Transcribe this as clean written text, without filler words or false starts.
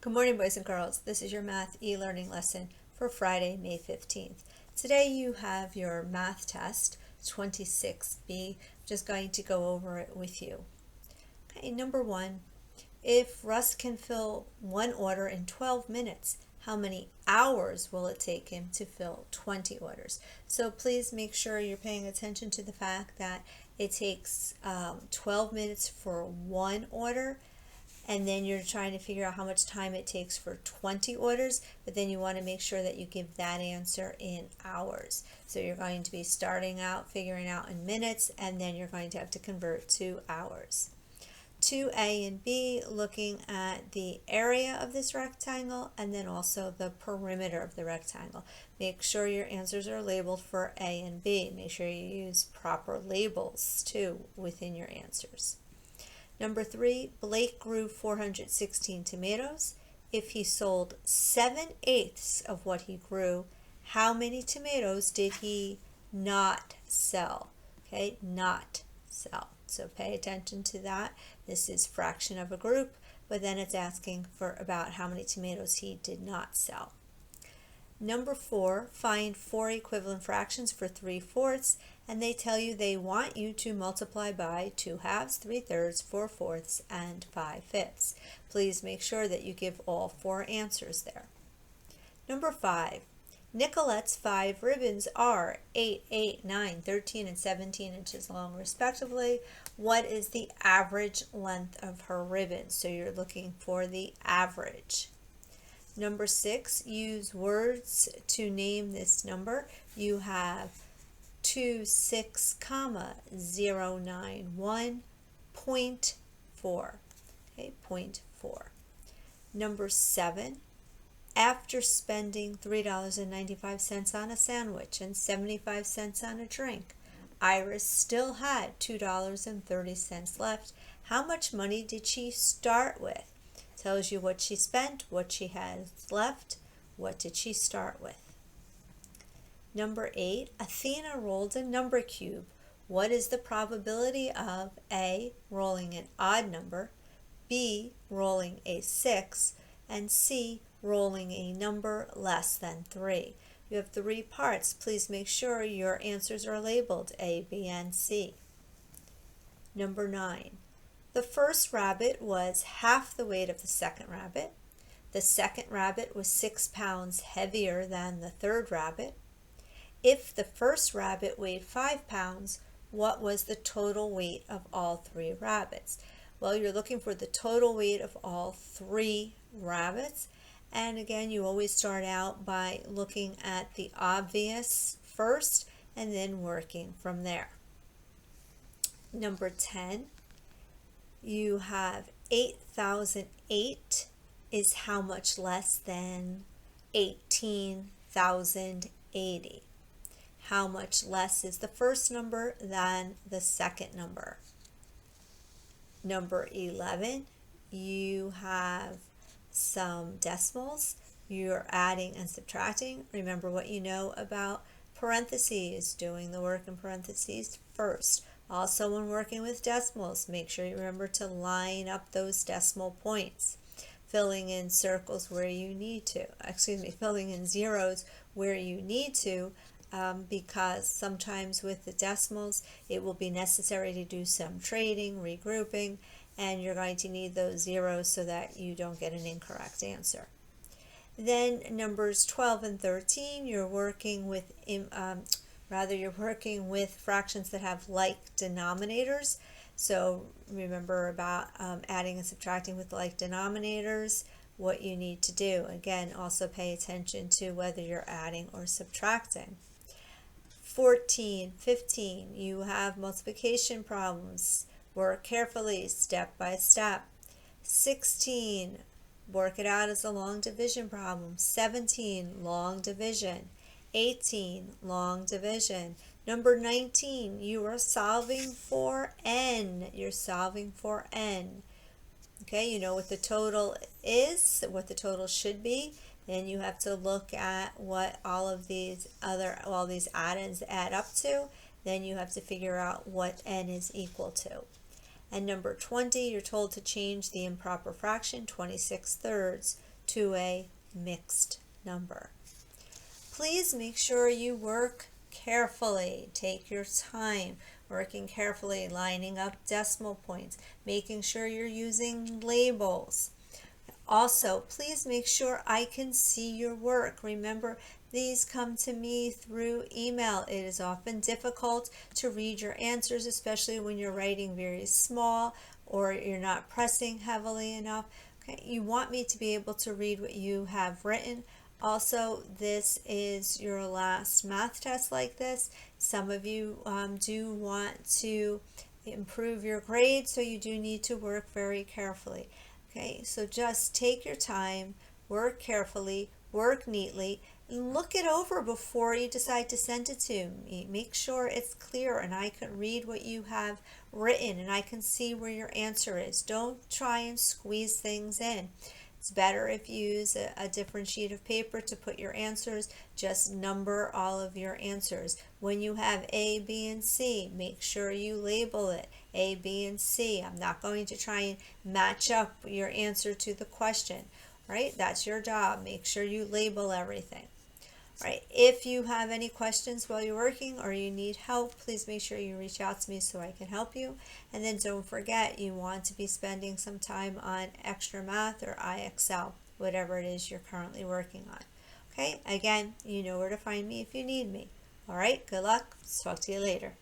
Good morning, boys and girls. This is your math e-learning lesson for Friday, May 15th. Today you have your math test, 26B. I'm just going to go over it with you. Okay, number one, if Russ can fill one order in 12 minutes, how many hours will it take him to fill 20 orders? So please make sure you're paying attention to the fact that it takes 12 minutes for one order, and then you're trying to figure out how much time it takes for 20 orders, but then you want to make sure that you give that answer in hours. So you're going to be starting out figuring out in minutes, and then you're going to have to convert to hours. 2A and B, looking at the area of this rectangle and then also the perimeter of the rectangle. Make sure your answers are labeled for A and B. Make sure you use proper labels too within your answers. Number 3, Blake grew 416 tomatoes. If he sold 7/8 of what he grew, how many tomatoes did he not sell? Okay, not sell. So pay attention to that. This is fraction of a group, but then it's asking for about how many tomatoes he did not sell. Number 4, find 4 equivalent fractions for 3/4, and they tell you they want you to multiply by 2/2, 3/3, 4/4, and 5/5. Please make sure that you give all 4 answers there. Number 5, Nicolette's 5 ribbons are 8, 8, 9, 13, and 17 inches long respectively. What is the average length of her ribbons? So you're looking for the average. Number 6, use words to name this number. You have 26,091.4. Okay, 0.4. Number 7, after spending $3.95 on a sandwich and 75 cents on a drink, Iris still had $2.30 left. How much money did she start with? Tells you what she spent, what she has left, what did she start with. Number 8, Athena rolled a number cube. What is the probability of A, rolling an odd number, B, rolling a 6, and C, rolling a number less than 3? You have 3 parts. Please make sure your answers are labeled A, B, and C. Number 9. The first rabbit was half the weight of the second rabbit. The second rabbit was 6 pounds heavier than the third rabbit. If the first rabbit weighed 5 pounds, what was the total weight of all 3 rabbits? Well, you're looking for the total weight of all 3 rabbits. And again, you always start out by looking at the obvious first and then working from there. Number 10, you have 8,008 is how much less than 18,080? How much less is the first number than the second number? Number 11, you have some decimals. You're adding and subtracting. Remember what you know about parentheses, doing the work in parentheses first. Also, when working with decimals, make sure you remember to line up those decimal points. Filling in circles where you need to, filling in zeros where you need to, because sometimes with the decimals, it will be necessary to do some trading, regrouping, and you're going to need those zeros so that you don't get an incorrect answer. Then numbers 12 and 13, you're working with fractions that have like denominators. So remember about adding and subtracting with like denominators, what you need to do. Again, also pay attention to whether you're adding or subtracting. 14, 15, you have multiplication problems. Work carefully, step by step. 16, work it out as a long division problem. 17, long division. 18, long division. Number 19, you are solving for n. You're solving for n. Okay, you know what the total is, what the total should be. Then you have to look at what all these add-ins add up to. Then you have to figure out what n is equal to. And number 20, you're told to change the improper fraction 26/3 to a mixed number. Please make sure you work carefully. Take your time working carefully, lining up decimal points, making sure you're using labels. Also, please make sure I can see your work. Remember, these come to me through email. It is often difficult to read your answers, especially when you're writing very small or you're not pressing heavily enough. Okay, you want me to be able to read what you have written. Also, this is your last math test like this. Some of you do want to improve your grade, so you do need to work very carefully. Okay, so just take your time, work carefully, work neatly, and look it over before you decide to send it to me. Make sure it's clear and I can read what you have written and I can see where your answer is. Don't try and squeeze things in. It's better if you use a different sheet of paper to put your answers. Just number all of your answers. When you have A, B, and C, make sure you label it A, B, and C. I'm not going to try and match up your answer to the question, right? That's your job. Make sure you label everything. Right. If you have any questions while you're working or you need help, please make sure you reach out to me so I can help you. And then don't forget, you want to be spending some time on extra math or IXL, whatever it is you're currently working on. Okay, again, you know where to find me if you need me. All right, good luck. Talk to you later.